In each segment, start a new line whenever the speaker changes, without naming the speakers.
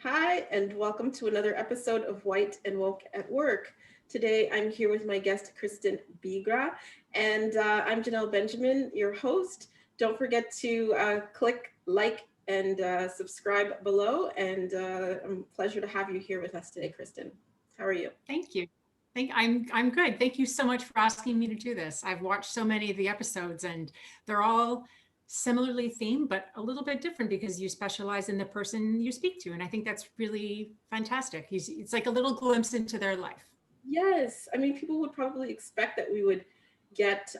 Hi, and welcome to another episode of White and Woke at Work. Today, I'm here with my guest, Kristin Bigras, and I'm Janelle Benjamin, your host. Don't forget to click like and subscribe below. And pleasure to have you here with us today, Kristin. How are you?
Thank you. I'm good. Thank you so much for asking me to do this. I've watched so many of the episodes and they're all similarly themed, but a little bit different because you specialize in the person you speak to. And I think that's really fantastic. It's like a little glimpse into their life.
Yes, I mean, people would probably expect that we would get,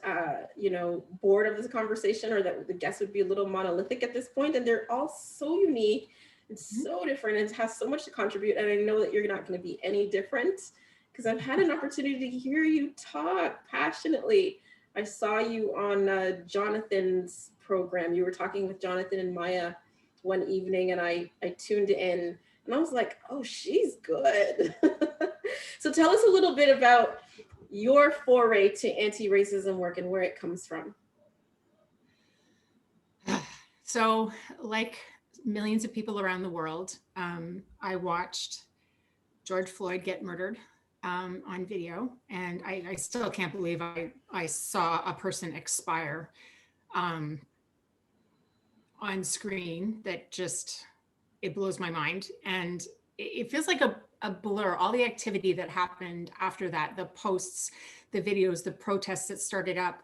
bored of this conversation, or that the guests would be a little monolithic at this point, and they're all so unique and
Mhm.
so different and has so much to contribute. And I know that you're not going to be any different because I've had an opportunity to hear you talk passionately. I saw you on Jonathan's program. You were talking with Jonathan and Maya one evening, and I tuned in and I was like, oh, she's good. So tell us a little bit about your foray to anti-racism work and where it comes from.
So, like millions of people around the world, I watched George Floyd get murdered on video, and I still can't believe I saw a person expire um, on screen. That just, it blows my mind, and it feels like a blur. All the activity that happened after that, the posts, the videos, the protests that started up.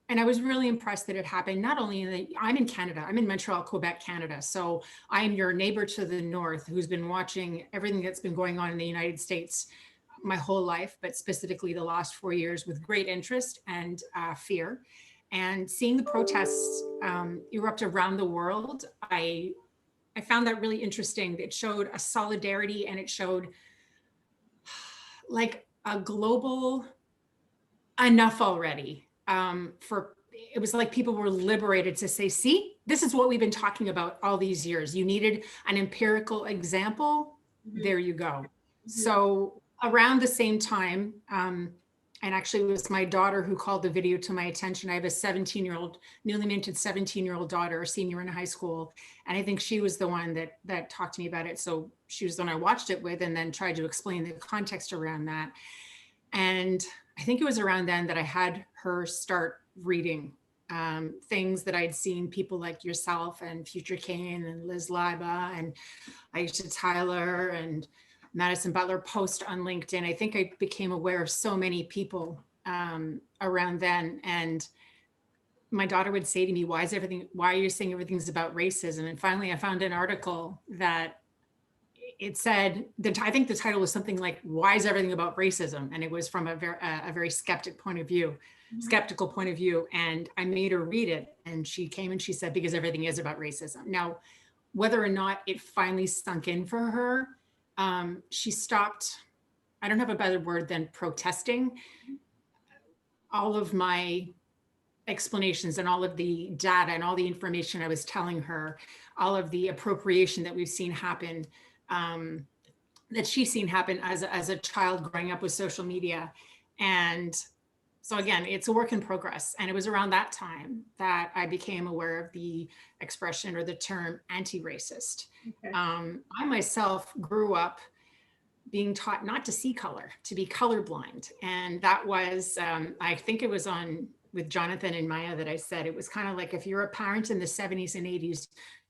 And I was really impressed that it happened not only I'm in Canada, I'm in Montreal, Quebec, Canada. So I'm your neighbor to the north who's been watching everything that's been going on in the United States my whole life, but specifically the last 4 years with great interest and fear. And seeing the protests erupt around the world, I found that really interesting. It showed a solidarity, and it showed like a global enough already. For it was like people were liberated to say, see, this is what we've been talking about all these years. You needed an empirical example.
Mhm,
There you go.
mhm.
So around the same time, and actually it was my daughter who called the video to my attention. I have a 17-year-old, newly minted 17-year-old daughter, a senior in high school. And I think she was the one that talked to me about it. So she was the one I watched it with and then tried to explain the context around that. And I think it was around then that I had her start reading things that I'd seen people like yourself and Future Kane and Liz Liba and Aisha Tyler and Madison Butler post on LinkedIn. I think I became aware of so many people around then. And my daughter would say to me, why are you saying everything's about racism? And finally, I found an article that it said that, I think the title was something like, why is everything about racism? And it was from a very skeptical point of view. And I made her read it. And she came and she said, because everything is about racism. Now, whether or not it finally sunk in for her, she stopped. I don't have a better word than protesting. All of my explanations and all of the data and all the information I was telling her, all of the appropriation that we've seen happen, that she's seen happen as a child growing up with social media. And so again, it's a work in progress. And it was around that time that I became aware of the expression or the term anti-racist.
Okay.
I myself grew up being taught not to see color, to be colorblind. And that was, I think it was on with Jonathan and Maya that I said, it was kind of like if you're a parent in the 70s and 80s,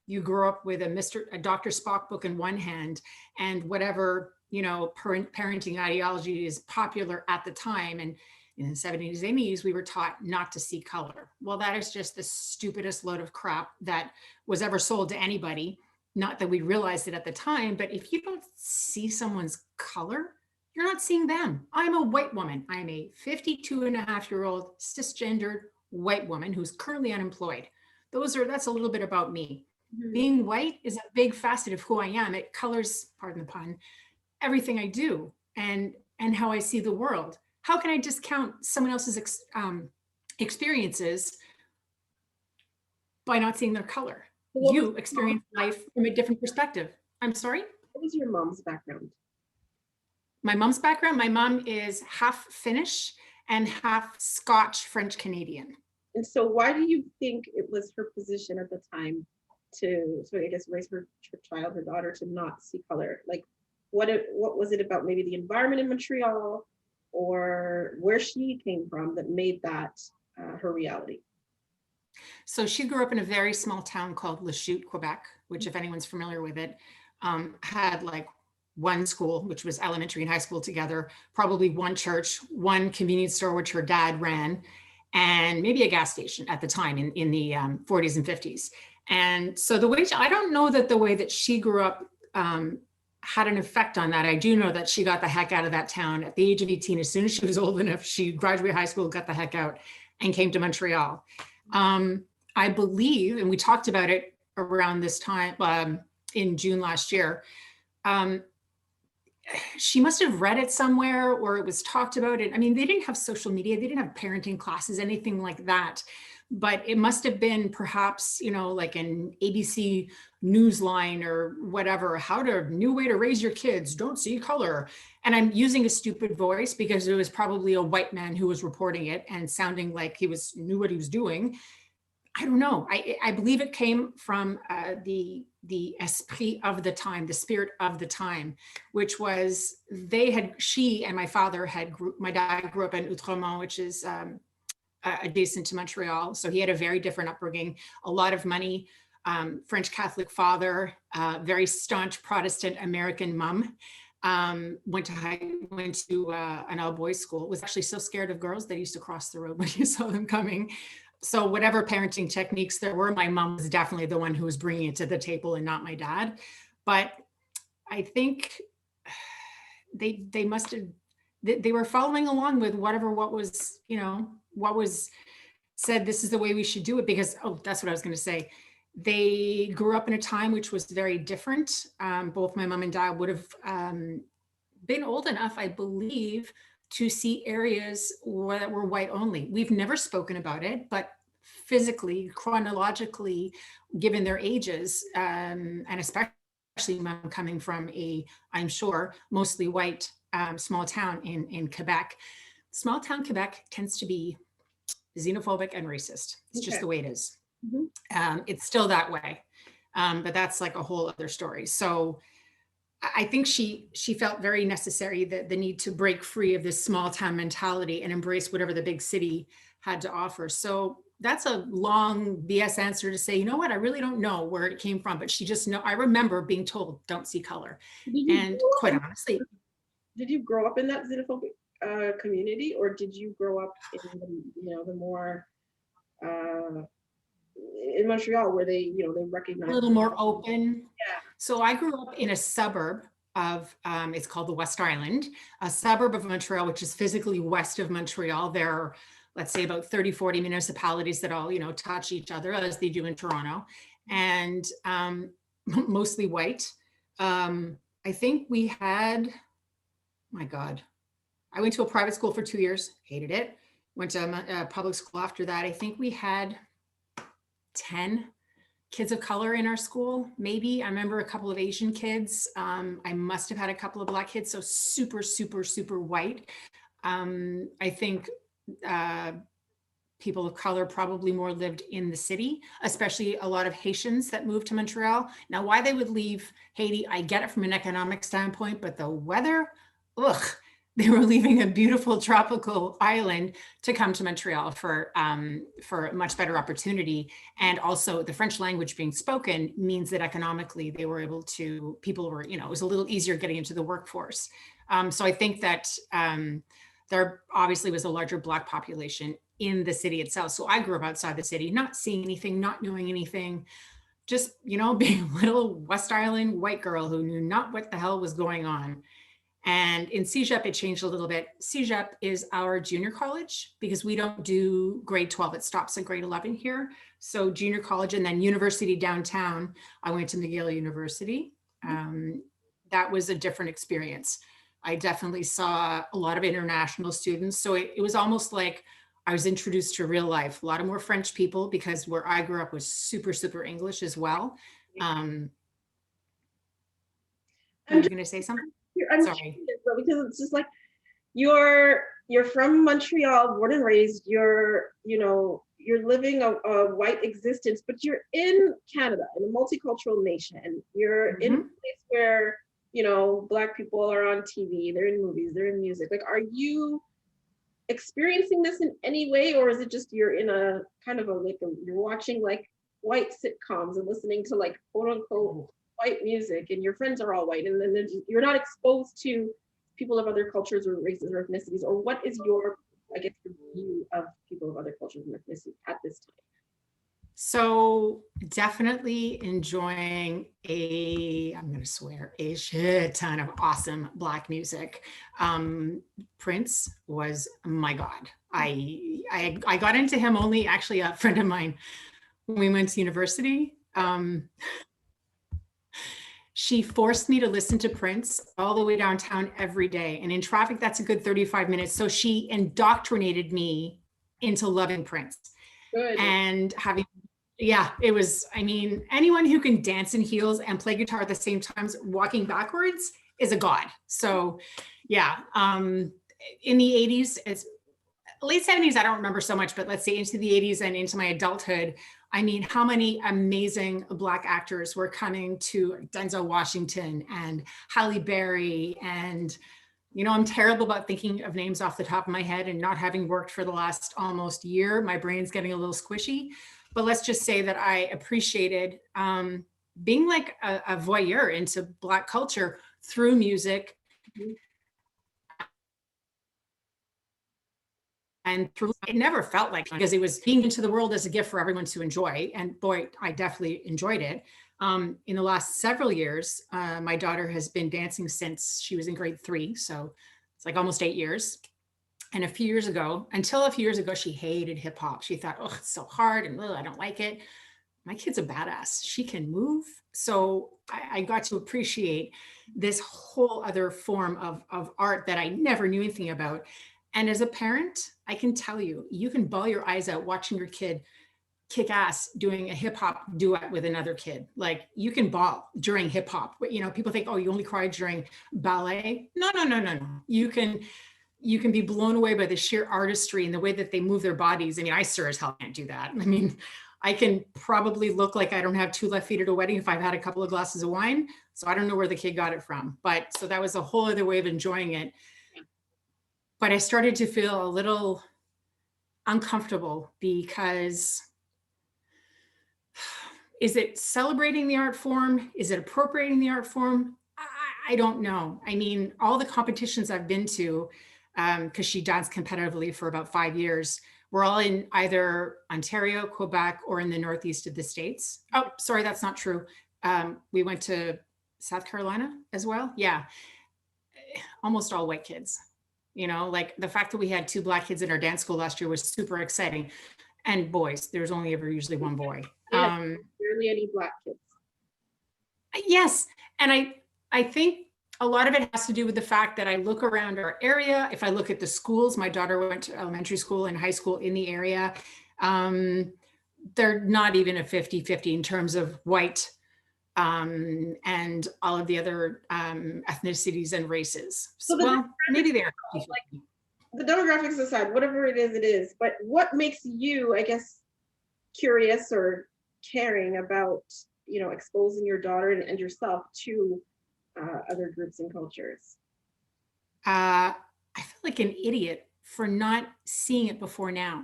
you grew up with a Dr. Spock book in one hand and whatever, parenting ideology is popular at the time. And in the 70s, 80s, we were taught not to see color. Well, that is just the stupidest load of crap that was ever sold to anybody. Not that we realized it at the time, but if you don't see someone's color, you're not seeing them. I'm a white woman. I'm a 52-and-a-half-year-old cisgendered white woman who's currently unemployed. That's a little bit about me.
Mhm.
Being white is a big facet of who I am. It colors, pardon the pun, everything I do and how I see the world. How can I discount someone else's experiences by not seeing their color?
So
You experience life from a different perspective. I'm sorry?
what was your mom's background?
My mom's background, my mom is half Finnish and half Scotch French Canadian.
And so why do you think it was her position at the time to, so I guess raise her child, her daughter, to not see color? Like, what was it about maybe the environment in Montreal or where she came from that made that her reality?
So she grew up in a very small town called Lachute, Quebec, which, if anyone's familiar with it, had like one school, which was elementary and high school together, probably one church, one convenience store, which her dad ran, and maybe a gas station at the time in the 40s and 50s. And so the way, I don't know that the way that she grew up had an effect on that. I do know that she got the heck out of that town at the age of 18. As soon as she was old enough, she graduated high school, got the heck out, and came to Montreal. I believe, and we talked about it around this time in June last year, she must have read it somewhere or it was talked about it. I mean, they didn't have social media, they didn't have parenting classes, anything like that. But it must have been perhaps, you know, like an ABC Newsline or whatever, how to, new way to raise your kids, don't see color. And I'm using a stupid voice because it was probably a white man who was reporting it and sounding like he knew what he was doing. I don't know. I believe it came from the esprit of the time, the spirit of the time, which was she and my father my dad grew up in Outremont, which is adjacent to Montreal. So he had a very different upbringing, a lot of money, French Catholic father, very staunch Protestant American mom. Went to an all-boys school, was actually so scared of girls that he used to cross the road when you saw them coming. So whatever parenting techniques there were, my mom was definitely the one who was bringing it to the table and not my dad. But I think they must have, they were following along with what was, you know, what was said, this is the way we should do it, because, oh, that's what I was going to say. They grew up in a time which was very different. Both my mom and dad would have been old enough, I believe, to see areas that were white only. We've never spoken about it, but physically, chronologically, given their ages, and especially mom coming from I'm sure, mostly white small town in Quebec. Small town Quebec tends to be xenophobic and racist. It's just the way it is. Mm-hmm. It's still that way, but that's like a whole other story. So I think she felt very necessary, that the need to break free of this small town mentality and embrace whatever the big city had to offer. So that's a long BS answer to say, you know what, I really don't know where it came from, but she just I remember being told, don't see color. And quite honestly,
did you grow up in that xenophobic community, or did you grow up in the more in Montreal where they recognize
a little more open?
Yeah.
So I grew up in a suburb of, it's called the West Island, a suburb of Montreal, which is physically west of Montreal. There are, let's say, about 30, 40 municipalities that all, touch each other as they do in Toronto, and mostly white. I think we had, my God, I went to a private school for 2 years, hated it. Went to a public school after that. I think we had 10 kids of color in our school, maybe. I remember a couple of Asian kids. I must have had a couple of Black kids, so super, super, super white. I think people of color probably more lived in the city, especially a lot of Haitians that moved to Montreal. Now, why they would leave Haiti, I get it from an economic standpoint, but the weather, ugh. They were leaving a beautiful tropical island to come to Montreal for a much better opportunity. And also the French language being spoken means that economically they were able to, people were, it was a little easier getting into the workforce. So I think that there obviously was a larger Black population in the city itself. So I grew up outside the city, not seeing anything, not knowing anything, just, being a little West Island white girl who knew not what the hell was going on. And in CEGEP, it changed a little bit. CEGEP is our junior college because we don't do grade 12. It stops at grade 11 here. So junior college, and then university downtown. I went to McGill University. That was a different experience. I definitely saw a lot of international students. So it was almost like I was introduced to real life. A lot of more French people because where I grew up was super, super English as well. Are you going to say something?
I'm sorry, because it's just like you're from Montreal, born and raised. You're you're living a white existence, but you're in Canada, in a multicultural nation. You're in a place where, you know, Black people are on TV, they're in movies, they're in music. Like, are you experiencing this in any way, or is it just you're in a kind of a, like, you're watching like white sitcoms and listening to like quote unquote white music, and your friends are all white, and then you're not exposed to people of other cultures or races or ethnicities? Or what is your, I guess, the view of people of other cultures and ethnicities at this time?
So definitely enjoying I'm going to swear, a shit ton of awesome Black music. Prince was my God. I got into him only, actually, a friend of mine, when we went to university, she forced me to listen to Prince all the way downtown every day. And in traffic, that's a good 35 minutes. So she indoctrinated me into loving Prince.
Good.
And having, yeah, it was, I mean, anyone who can dance in heels and play guitar at the same time walking backwards is a god. So yeah, in the 80s, it's late 70s, I don't remember so much, but let's say into the 80s and into my adulthood, I mean, how many amazing Black actors were coming to Denzel Washington and Halle Berry. And, you know, I'm terrible about thinking of names off the top of my head, and not having worked for the last almost year, my brain's getting a little squishy. But let's just say that I appreciated being like a voyeur into Black culture through music. And through, it never felt like, because it was being into the world as a gift for everyone to enjoy. And boy, I definitely enjoyed it. In the last several years, my daughter has been dancing since she was in grade 3. So it's like almost 8 years. And until a few years ago, she hated hip hop. She thought, oh, it's so hard and I don't like it. My kid's a badass. She can move. So I got to appreciate this whole other form of art that I never knew anything about. And as a parent, I can tell you, you can bawl your eyes out watching your kid kick ass doing a hip hop duet with another kid. Like, you can bawl during hip hop. You know, people think, oh, you only cry during ballet. No. You can be blown away by the sheer artistry and the way that they move their bodies. I mean, I sure as hell can't do that. I mean, I can probably look like I don't have 2 left feet at a wedding if I've had a couple of glasses of wine. So I don't know where the kid got it from. But so that was a whole other way of enjoying it. But I started to feel a little uncomfortable, because is it celebrating the art form? Is it appropriating the art form? I don't know. I mean, all the competitions I've been to, because she danced competitively for about 5 years, we're all in either Ontario, Quebec, or in the Northeast of the States. Oh, sorry, that's not true. We went to South Carolina as well. Yeah, almost all white kids. You know, like the fact that we had 2 Black kids in our dance school last year was super exciting. And boys, there's only ever usually one boy.
Yeah, barely any Black kids.
Yes. And I think a lot of it has to do with the fact that I look around our area. If I look at the schools, my daughter went to elementary school and high school in the area. They're not even a 50-50 in terms of white and all of the other ethnicities and races. So, well, maybe they're
like, the demographics aside, whatever it is. But what makes you, I guess, curious or caring about, you know, exposing your daughter and yourself to other groups and cultures?
I feel like an idiot for not seeing it before now.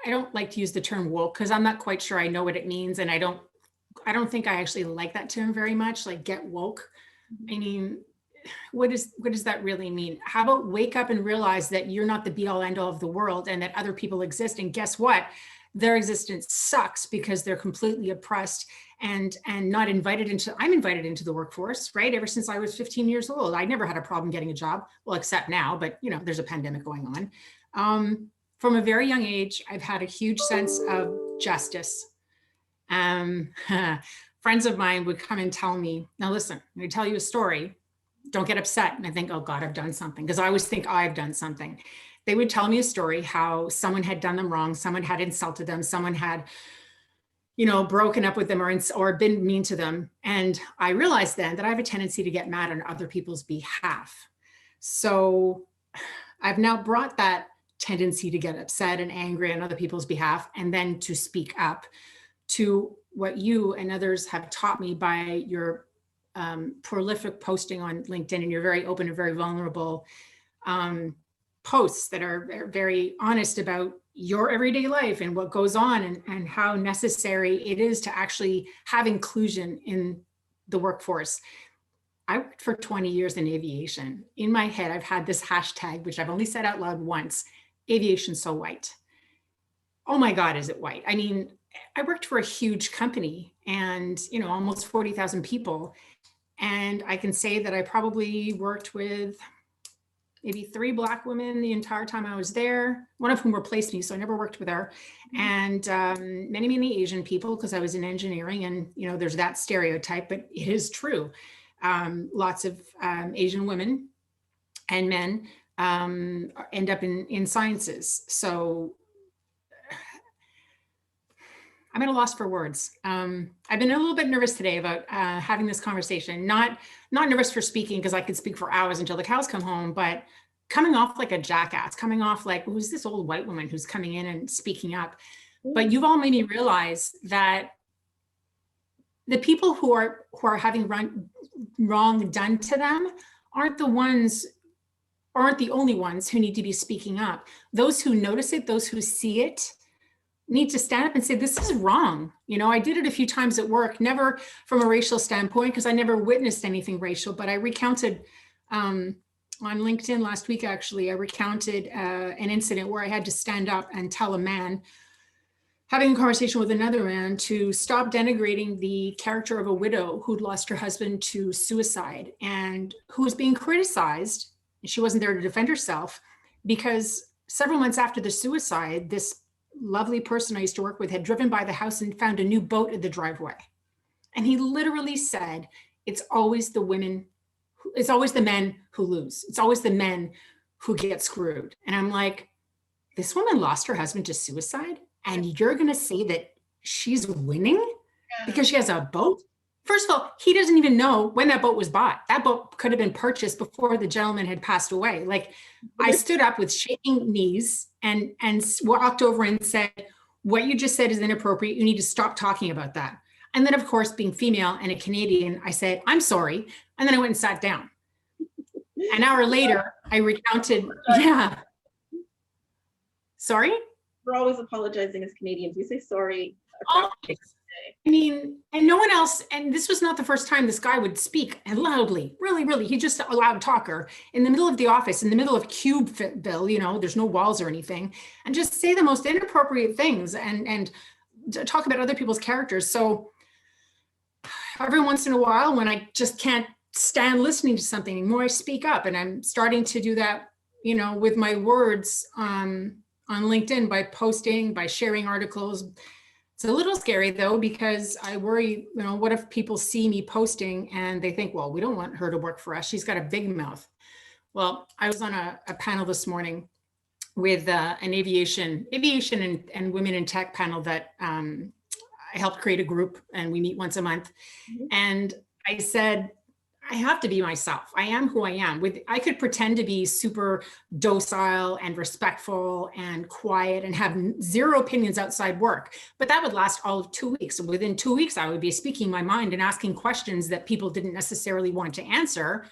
I don't like to use the term woke because I'm not quite sure I know what it means, and I don't think I actually like that term very much. Like, get woke. I mean, what does that really mean? How about wake up and realize that you're not the be all end all of the world, and that other people exist, and guess what? Their existence sucks because they're completely oppressed and not invited into. I'm invited into the workforce, right? Ever since I was 15 years old, I never had a problem getting a job. Well, except now, but you know, there's a pandemic going on. From a very young age, I've had a huge sense of justice. Friends of mine would come and tell me, now listen, I'm going to tell you a story. Don't get upset. And I think, oh God, I've done something, because I always think I've done something. They would tell me a story how someone had done them wrong, someone had insulted them, someone had, you know, broken up with them or been mean to them. And I realized then that I have a tendency to get mad on other people's behalf. So I've now brought that tendency to get upset and angry on other people's behalf, and then to speak up, to what you and others have taught me by your prolific posting on LinkedIn, and you're very open and very vulnerable posts that are very honest about your everyday life and what goes on, and how necessary it is to actually have inclusion in the workforce. I worked for 20 years in aviation. In my head, I've had this hashtag, which I've only said out loud once: aviation so white. Oh my God, is it white? I mean, I worked for a huge company and, you know, almost 40,000 people. And I can say that I probably worked with maybe 3 Black women the entire time I was there, one of whom replaced me, so I never worked with her. And many, many Asian people, because I was in engineering, and, you know, there's that stereotype, but it is true. Lots of Asian women and men end up in sciences. So I'm at a loss for words. I've been a little bit nervous today about having this conversation. Not nervous for speaking, because I could speak for hours until the cows come home, but coming off like a jackass, coming off like, who's this old white woman who's coming in and speaking up? But you've all made me realize that the people who are having wrong done to them aren't the only ones who need to be speaking up. Those who notice it, those who see it, need to stand up and say, this is wrong. You know, I did it a few times at work, never from a racial standpoint, because I never witnessed anything racial, but I recounted on LinkedIn last week, actually, I recounted an incident where I had to stand up and tell a man, having a conversation with another man, to stop denigrating the character of a widow who'd lost her husband to suicide and who was being criticized. She wasn't there to defend herself, because several months after the suicide, this lovely person I used to work with had driven by the house and found a new boat in the driveway. And he literally said, it's always the men who lose. It's always the men who get screwed. And I'm like, this woman lost her husband to suicide, and you're going to say that she's winning because she has a boat? First of all, he doesn't even know when that boat was bought. That boat could have been purchased before the gentleman had passed away. Like, I stood up with shaking knees and walked over and said, what you just said is inappropriate. You need to stop talking about that. And then, of course, being female and a Canadian, I said, I'm sorry. And then I went and sat down. An hour later, I recounted, yeah. Sorry?
We're always apologizing as Canadians. We say sorry.
Always. I mean, and no one else, and this was not the first time this guy would speak, and loudly, really, he's just a loud talker in the middle of the office, in the middle of Cubeville, you know, there's no walls or anything, and just say the most inappropriate things and talk about other people's characters. So every once in a while, when I just can't stand listening to something anymore, I speak up, and I'm starting to do that, you know, with my words on LinkedIn, by posting, by sharing articles. It's a little scary though, because I worry, you know, what if people see me posting and they think, well, we don't want her to work for us. She's got a big mouth. Well, I was on a panel this morning with an aviation and women in tech panel that I helped create a group, and we meet once a month. And I said, I have to be myself. I am who I am. I could pretend to be super docile and respectful and quiet and have zero opinions outside work, but that would last all of 2 weeks. And within 2 weeks, I would be speaking my mind and asking questions that people didn't necessarily want to answer,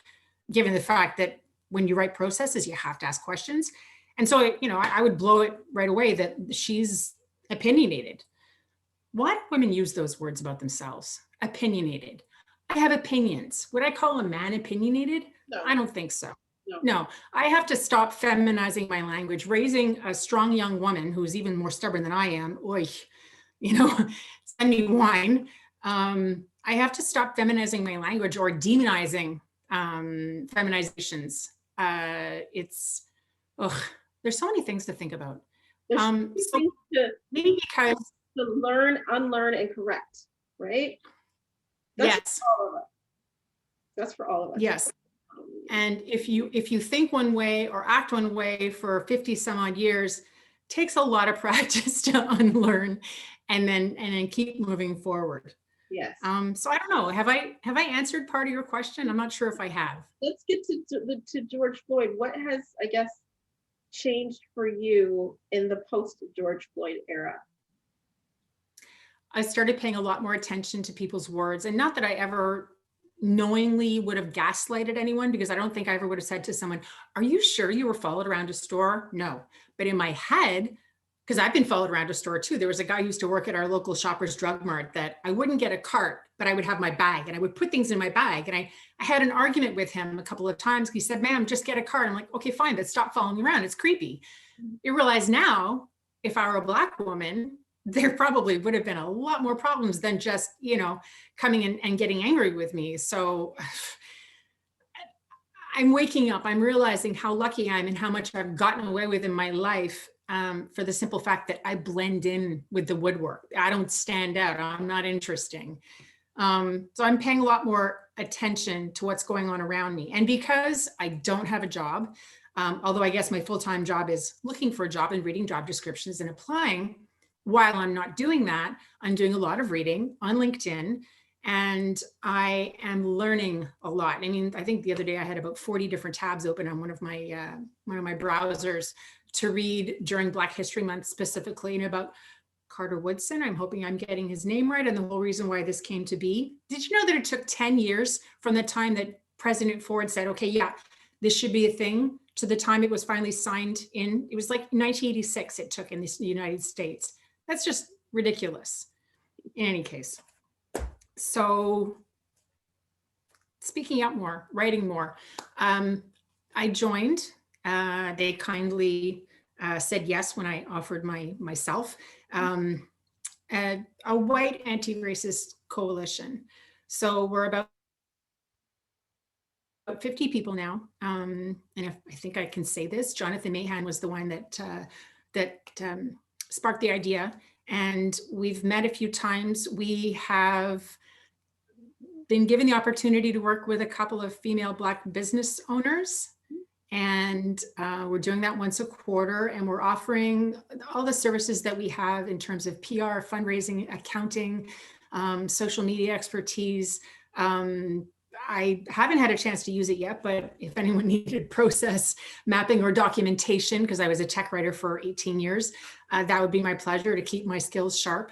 given the fact that when you write processes, you have to ask questions. And so, you know, I would blow it right away that she's opinionated. Why do women use those words about themselves? Opinionated. I have opinions. Would I call a man opinionated? No. I don't think so. No, I have to stop feminizing my language. Raising a strong young woman who's even more stubborn than I am, you know, send me wine. I have to stop feminizing my language or demonizing feminizations. There's so many things to think about. Maybe because
to learn, unlearn, and correct, right? That's for all of us.
Yes. And if you think one way or act one way for 50 some odd years, it takes a lot of practice to unlearn and then keep moving forward.
Yes.
So I don't know. Have I answered part of your question? I'm not sure if I have.
Let's get to George Floyd. What has, I guess, changed for you in the post George Floyd era?
I started paying a lot more attention to people's words, and not that I ever knowingly would have gaslighted anyone, because I don't think I ever would have said to someone, "Are you sure you were followed around a store?" No. But in my head, because I've been followed around a store too. There was a guy who used to work at our local Shoppers Drug Mart that I wouldn't get a cart, but I would have my bag and I would put things in my bag. And I had an argument with him a couple of times. He said, "Ma'am, just get a cart." I'm like, "Okay, fine, but stop following me around. It's creepy." You realize now, if I were a Black woman, there probably would have been a lot more problems than just, coming in and getting angry with me. So I'm waking up, I'm realizing how lucky I am and how much I've gotten away with in my life, for the simple fact that I blend in with the woodwork. I don't stand out. I'm not interesting. So I'm paying a lot more attention to what's going on around me. And because I don't have a job, although I guess my full-time job is looking for a job and reading job descriptions and applying, while I'm not doing that, I'm doing a lot of reading on LinkedIn, and I am learning a lot. I mean, I think the other day I had about 40 different tabs open on one of my browsers to read during Black History Month, specifically, and about Carter Woodson. I'm hoping I'm getting his name right, and the whole reason why this came to be. Did you know that it took 10 years from the time that President Ford said, "Okay, yeah, this should be a thing," to the time it was finally signed in? It was like 1986 it took in the United States. That's just ridiculous. In any case. So speaking up more, writing more. I joined. They kindly said yes when I offered myself. A white anti-racist coalition. So we're about 50 people now. And if, I think I can say this, Jonathan Mahan was the one that sparked the idea. And we've met a few times. We have been given the opportunity to work with a couple of female Black business owners. And we're doing that once a quarter. And we're offering all the services that we have in terms of PR, fundraising, accounting, social media expertise. I haven't had a chance to use it yet, but if anyone needed process mapping or documentation, because I was a tech writer for 18 years, that would be my pleasure to keep my skills sharp.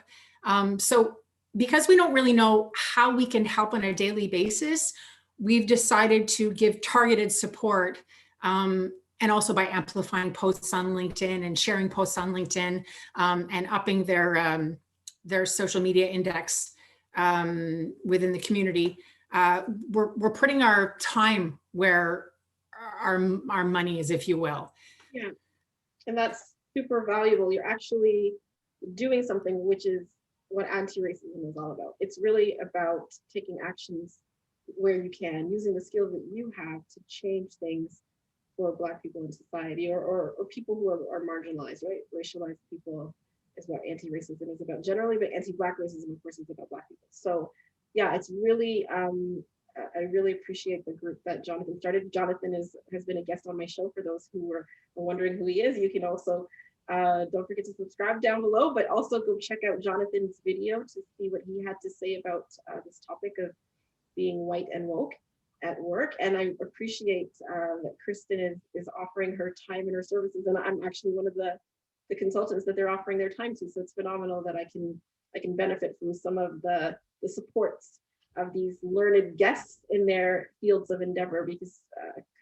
So because we don't really know how we can help on a daily basis, we've decided to give targeted support, and also by amplifying posts on LinkedIn and sharing posts on LinkedIn, and upping their social media index within the community. We're putting our time where our money is, if you will.
Yeah, and that's super valuable. You're actually doing something, which is what anti-racism is all about. It's really about taking actions where you can, using the skills that you have to change things for Black people in society, or people who are marginalized, right? Racialized people is what anti-racism is about generally, but anti-Black racism, of course, is about Black people. So yeah, it's really, I really appreciate the group that Jonathan started. Jonathan has been a guest on my show. For those who are wondering who he is, you can also, don't forget to subscribe down below, but also go check out Jonathan's video to see what he had to say about this topic of being white and woke at work. And I appreciate that Kristin is offering her time and her services. And I'm actually one of the consultants that they're offering their time to. So it's phenomenal that I can benefit from some of the supports of these learned guests in their fields of endeavor, because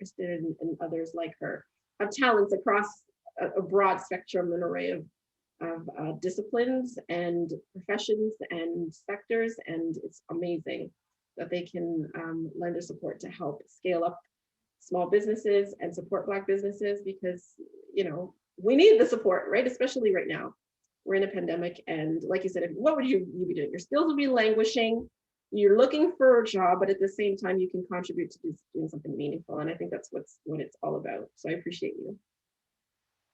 Kristin and others like her have talents across a broad spectrum, an array of disciplines and professions and sectors. And it's amazing that they can lend their support to help scale up small businesses and support Black businesses, because, we need the support, right? Especially right now. We're in a pandemic, and like you said, what would you be doing? Your skills would be languishing. You're looking for a job, but at the same time, you can contribute to doing something meaningful. And I think that's what it's all about. So I appreciate you.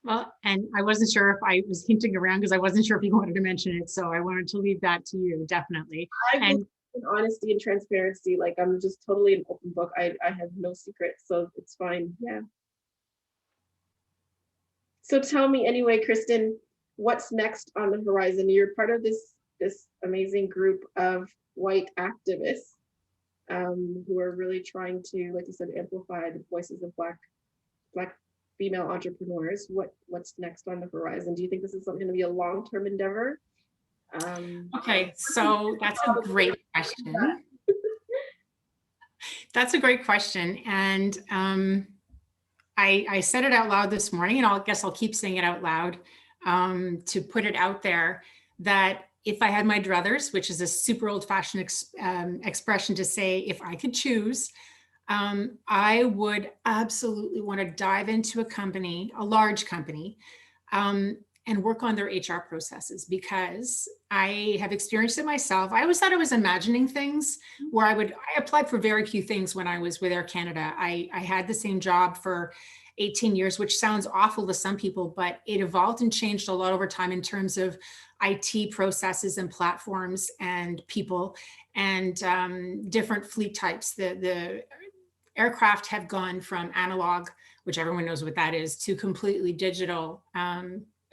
Well, and I wasn't sure if I was hinting around because I wasn't sure if you wanted to mention it. So I wanted to leave that to you, definitely.
And in honesty and transparency, like I'm just totally an open book. I have no secrets, so it's fine. Yeah. So tell me anyway, Kristin, what's next on the horizon? You're part of this amazing group of white activists who are really trying to, like you said, amplify the voices of Black female entrepreneurs, what's next on the horizon? Do you think this is going to be a long-term endeavor?
Okay, so that's a great question. That's a great question. And I said it out loud this morning, and I guess I'll keep saying it out loud to put it out there, that if I had my druthers, which is a super old-fashioned expression to say, if I could choose, I would absolutely want to dive into a company, a large company, and work on their HR processes, because I have experienced it myself. I always thought I was imagining things where I applied for very few things when I was with Air Canada. I had the same job for 18 years, which sounds awful to some people, but it evolved and changed a lot over time in terms of IT processes and platforms and people and different fleet types. The aircraft have gone from analog, which everyone knows what that is, to completely digital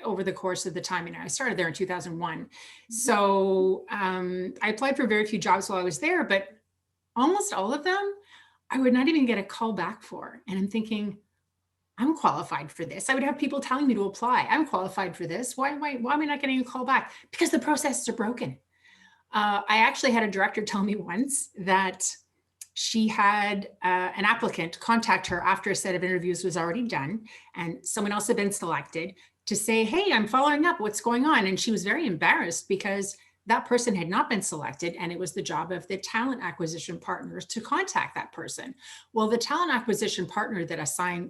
over the course of the time. I started there in 2001. So I applied for very few jobs while I was there, but almost all of them, I would not even get a call back for. And I'm thinking, I'm qualified for this. I would have people telling me to apply. I'm qualified for this. Why am I not getting a call back? Because the processes are broken. I actually had a director tell me once that she had an applicant contact her after a set of interviews was already done and someone else had been selected to say, hey, I'm following up, what's going on? And she was very embarrassed because that person had not been selected, and it was the job of the talent acquisition partners to contact that person. Well, the talent acquisition partner that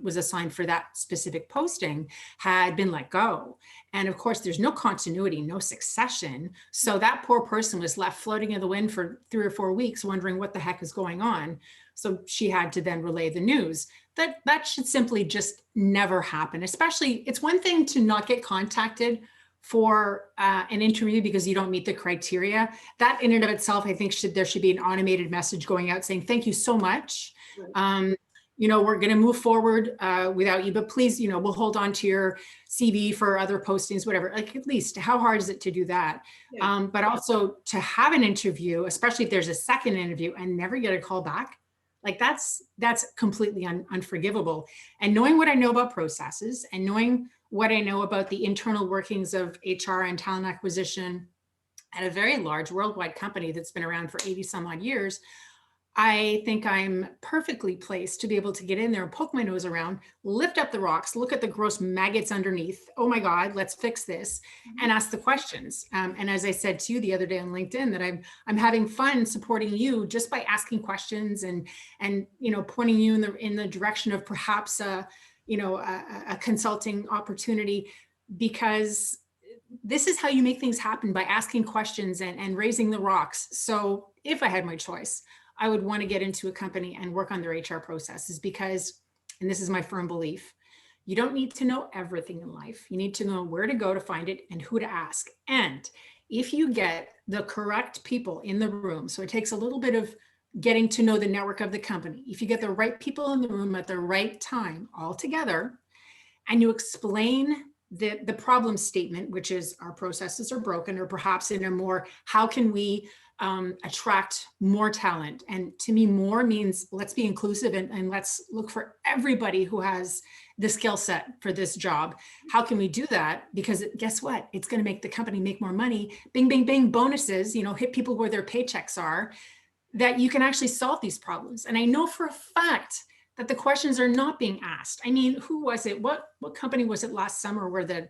was assigned for that specific posting had been let go. And of course, there's no continuity, no succession. So that poor person was left floating in the wind for 3 or 4 weeks, wondering what the heck is going on. So she had to then relay the news. That should simply just never happen. Especially, it's one thing to not get contacted for an interview because you don't meet the criteria. That in and of itself, I think there should be an automated message going out saying, thank you so much. Right. We're going to move forward without you, but please, we'll hold on to your CV for other postings, whatever. Like, at least, how hard is it to do that? Yeah. But also to have an interview, especially if there's a second interview and never get a call back, like that's completely unforgivable. And knowing what I know about processes and knowing what I know about the internal workings of HR and talent acquisition at a very large worldwide company that's been around for 80 some odd years, I think I'm perfectly placed to be able to get in there and poke my nose around, lift up the rocks, look at the gross maggots underneath. Oh my God, let's fix this, and ask the questions. And as I said to you the other day on LinkedIn, that I'm having fun supporting you just by asking questions and pointing you in the direction of perhaps a consulting opportunity, because this is how you make things happen, by asking questions and raising the rocks. So if I had my choice, I would want to get into a company and work on their HR processes because, and this is my firm belief, you don't need to know everything in life. You need to know where to go to find it and who to ask. And if you get the correct people in the room, so it takes a little bit of getting to know the network of the company. If you get the right people in the room at the right time all together, and you explain the problem statement, which is our processes are broken, or perhaps in a more, how can we attract more talent? And to me, more means let's be inclusive and let's look for everybody who has the skill set for this job. How can we do that? Because guess what? It's going to make the company make more money. Bing, bing, bing, bonuses, hit people where their paychecks are, that you can actually solve these problems. And I know for a fact that the questions are not being asked. I mean, who was it? What company was it last summer where the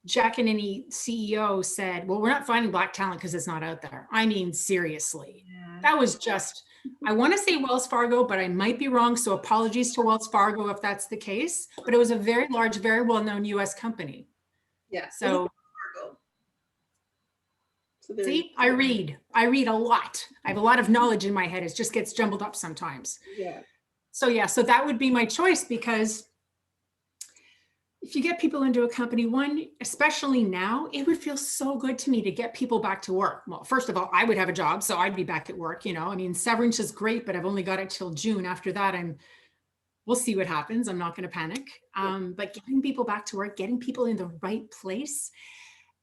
Jack and Any CEO said, well, we're not finding Black talent because it's not out there? I mean, seriously, That was just, I want to say Wells Fargo, but I might be wrong. So apologies to Wells Fargo if that's the case, but it was a very large, very well-known US company.
Yeah.
So see, I read a lot. I have a lot of knowledge in my head. It just gets jumbled up sometimes.
Yeah.
So that would be my choice, because if you get people into a company, one, especially now, it would feel so good to me to get people back to work. Well, first of all, I would have a job, so I'd be back at work. I mean, severance is great, but I've only got it till June. After that, we'll see what happens. I'm not going to panic. But getting people back to work, getting people in the right place,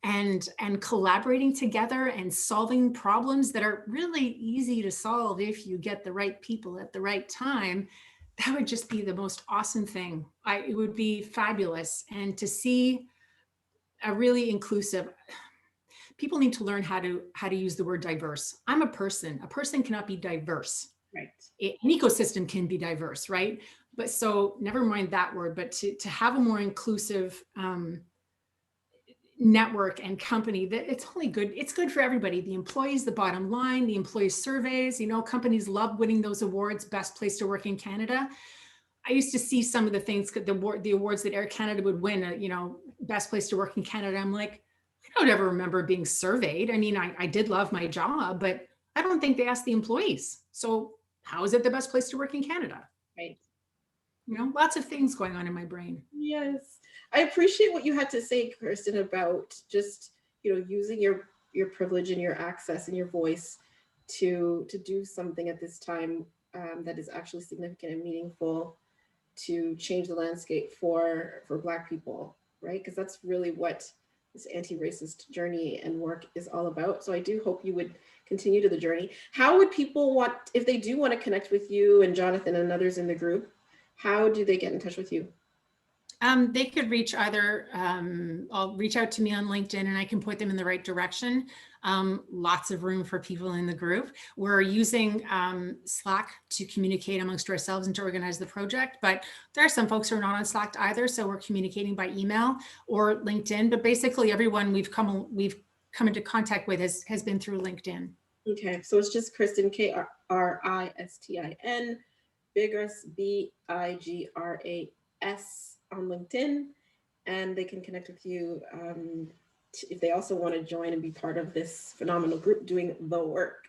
and collaborating together and solving problems that are really easy to solve if you get the right people at the right time, that would just be the most awesome thing. It would be fabulous. And to see a really inclusive, people need to learn how to use the word diverse. I'm a person. A person cannot be diverse.
Right.
An ecosystem can be diverse, right? But so never mind that word, but to have a more inclusive network and company, that it's only good. It's good for everybody. The employees, the bottom line, the employee surveys, companies love winning those awards, best place to work in Canada. I used to see some of the things, the awards that Air Canada would win, best place to work in Canada. I'm like, I don't ever remember being surveyed. I mean, I did love my job, but I don't think they asked the employees. So how is it the best place to work in Canada?
Right.
Lots of things going on in my brain.
Yes. I appreciate what you had to say, Kristin, about just, using your privilege and your access and your voice to do something at this time that is actually significant and meaningful to change the landscape for Black people, right? Because that's really what this anti-racist journey and work is all about. So I do hope you would continue to the journey. How would people if they do want to connect with you and Jonathan and others in the group, how do they get in touch with you?
They could reach either, I'll reach out to me on LinkedIn and I can point them in the right direction. Lots of room for people in the group. We're using Slack to communicate amongst ourselves and to organize the project, but there are some folks who are not on Slack either. So we're communicating by email or LinkedIn, but basically everyone we've come into contact with has been through LinkedIn.
Okay, so it's just Kristin, Kristin, Bigras, Bigras on LinkedIn, and they can connect with you if they also want to join and be part of this phenomenal group doing the work.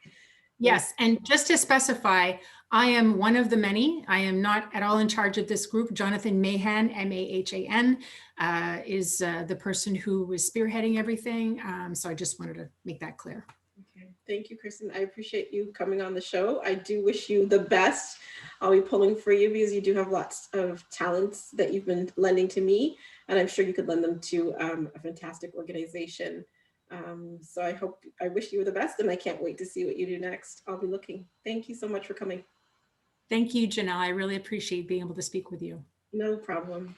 Yes, and just to specify, I am one of the many. I am not at all in charge of this group. Jonathan Mahan, M-A-H-A-N, is the person who was spearheading everything. So I just wanted to make that clear.
Okay. Thank you, Kristin. I appreciate you coming on the show. I do wish you the best. I'll be pulling for you because you do have lots of talents that you've been lending to me, and I'm sure you could lend them to a fantastic organization. So I wish you the best, and I can't wait to see what you do next. I'll be looking. Thank you so much for coming.
Thank you, Janelle. I really appreciate being able to speak with you.
No problem.